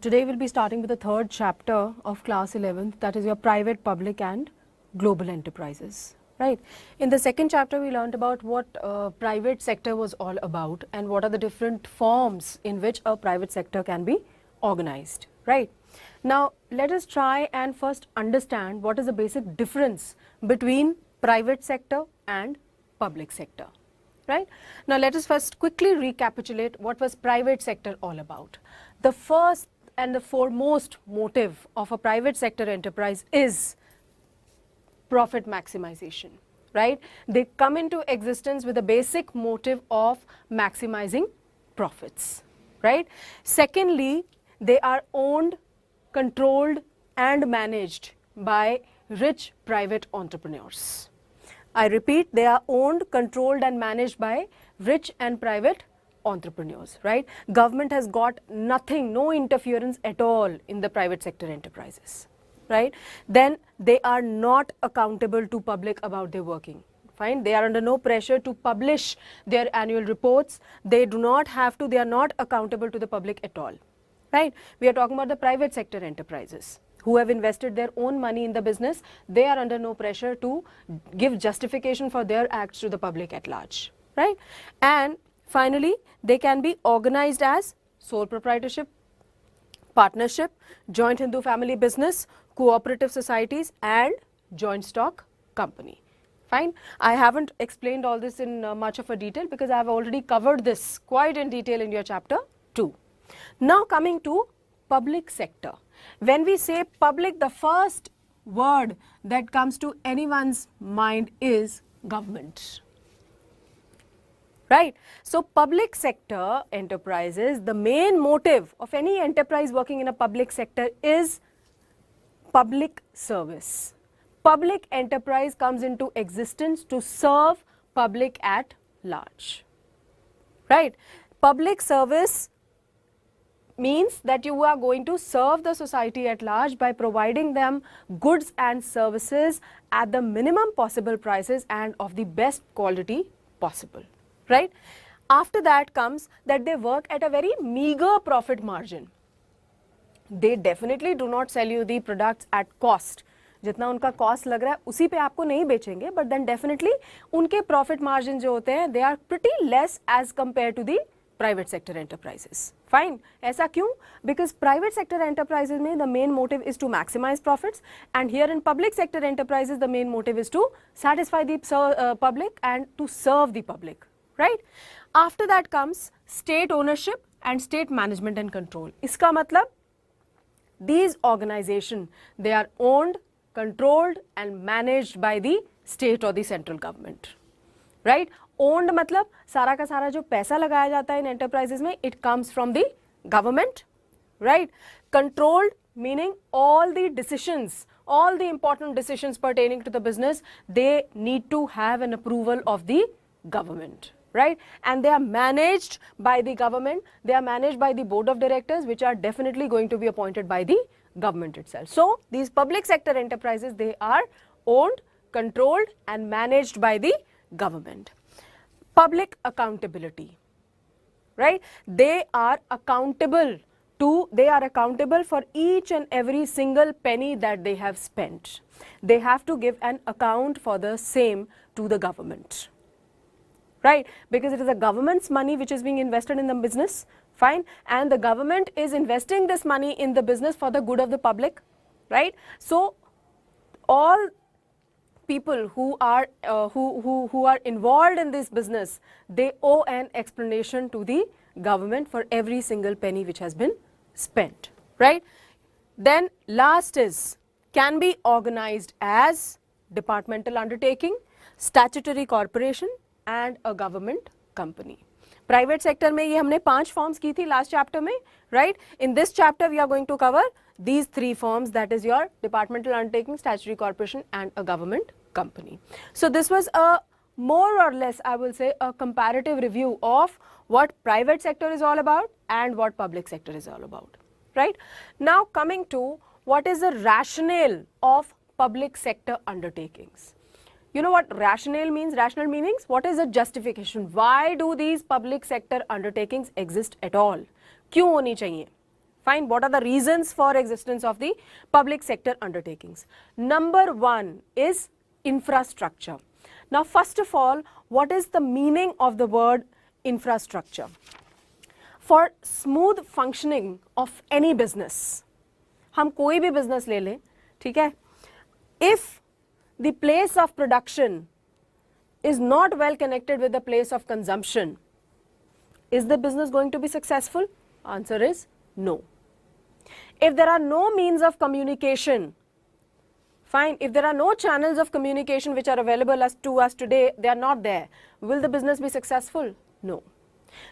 Today we'll be starting with the third chapter of class 11th, that is your private, public and global enterprises. Right. In the second chapter we learned about what private sector was all about and what are the different forms in which a private sector can be organized. Right. Now let us try and first understand what is the basic difference between private sector and public sector. Right. Now let us first quickly recapitulate what was private sector all about. The first and the foremost motive of a private sector enterprise is profit maximization, right? They come into existence with a basic motive of maximizing profits, right? Secondly, they are owned, controlled and managed by rich private entrepreneurs. I repeat, they are owned, controlled and managed by rich and private entrepreneurs, right? Government has got nothing, no interference at all in the private sector enterprises, right? Then they are not accountable to public about their working. Fine, they are under no pressure to publish their annual reports. They do not have to, they are not accountable to the public at all, right? We are talking about the private sector enterprises who have invested their own money in the business. They are under no pressure to give justification for their acts to the public at large, right? And finally, they can be organized as sole proprietorship, partnership, joint Hindu family business, cooperative societies and joint stock company. Fine. I haven't explained all this in much of a detail because I have already covered this quite in detail in your chapter 2. Now coming to public sector. When we say public, the first word that comes to anyone's mind is government. Right. So public sector enterprises, the main motive of any enterprise working in a public sector is public service. Public enterprise comes into existence to serve public at large. Right. Public service means that you are going to serve the society at large by providing them goods and services at the minimum possible prices and of the best quality possible. Right. After that comes that they work at a very meager profit margin. They definitely do not sell you the products at cost. जितना उनका cost लग रहा है उसी पे आपको नहीं बेचेंगे, but then definitely उनके profit margin जो होते हैं they are pretty less as compared to the private sector enterprises. Fine. ऐसा क्यों? Because private sector enterprises में the main motive is to maximize profits and here in public sector enterprises the main motive is to satisfy the public and to serve the public. Right? After that comes state ownership and state management and control. इसका मतलब these organizations, they are owned, controlled and managed by the state or the central government. Right? Owned मतलब सारा का सारा जो पैसा लगाया जाता है in enterprises में it comes from the government. Right? Controlled meaning all the decisions, all the important decisions pertaining to the business, they need to have an approval of the government. Right? And they are managed by the government, they are managed by the board of directors which are definitely going to be appointed by the government itself. So, these public sector enterprises, they are owned, controlled and managed by the government. Public accountability, right? They are accountable for each and every single penny that they have spent. They have to give an account for the same to the government. Right, because it is the government's money which is being invested in the business, fine, and the government is investing this money in the business for the good of the public, right? So, all people who are involved in this business, they owe an explanation to the government for every single penny which has been spent, right? Then last is can be organized as departmental undertaking, statutory corporation and a government company. Private sector में ये हमने 5 forms की थी last chapter में, right? In this chapter we are going to cover these 3 forms, that is your departmental undertaking, statutory corporation and a government company. So this was a more or less, I will say, a comparative review of what private sector is all about and what public sector is all about, right? Now coming to what is the rationale of public sector undertakings. You know what rationale means? Rational meanings? What is the justification? Why do these public sector undertakings exist at all? क्यों होनी चाहिए? Fine, what are the reasons for existence of the public sector undertakings? Number one is infrastructure. Now first of all, what is the meaning of the word infrastructure? For smooth functioning of any business, हम कोई भी business ले लें, ठीक है, if the place of production is not well connected with the place of consumption, is the business going to be successful? Answer is no. If there are no means of communication, fine, if there are no channels of communication which are available to us today, they are not there, will the business be successful? No.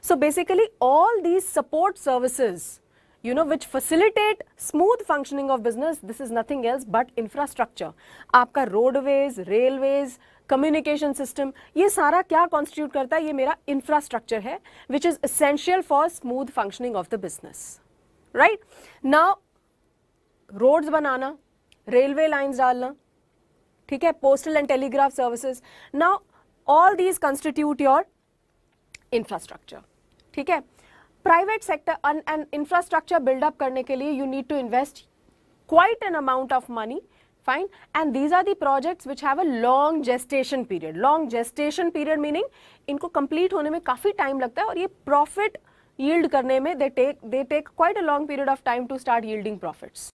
So basically all these support services, you know, which facilitate smooth functioning of business, this is nothing else but infrastructure. आपका roadways, railways, communication system, ये सारा क्या constitute करता है? ये मेरा infrastructure है, which is essential for smooth functioning of the business. Right? Now, roads banana, railway lines डालना, ठीक है, postal and telegraph services. Now, all these constitute your infrastructure. ठीक है, private sector and infrastructure build up करने के लिए you need to invest quite an amount of money, fine, and these are the projects which have a long gestation period. Long gestation period meaning इनको complete होने में काफ़ी time लगता है और ये profit yield करने में they take quite a long period of time to start yielding profits.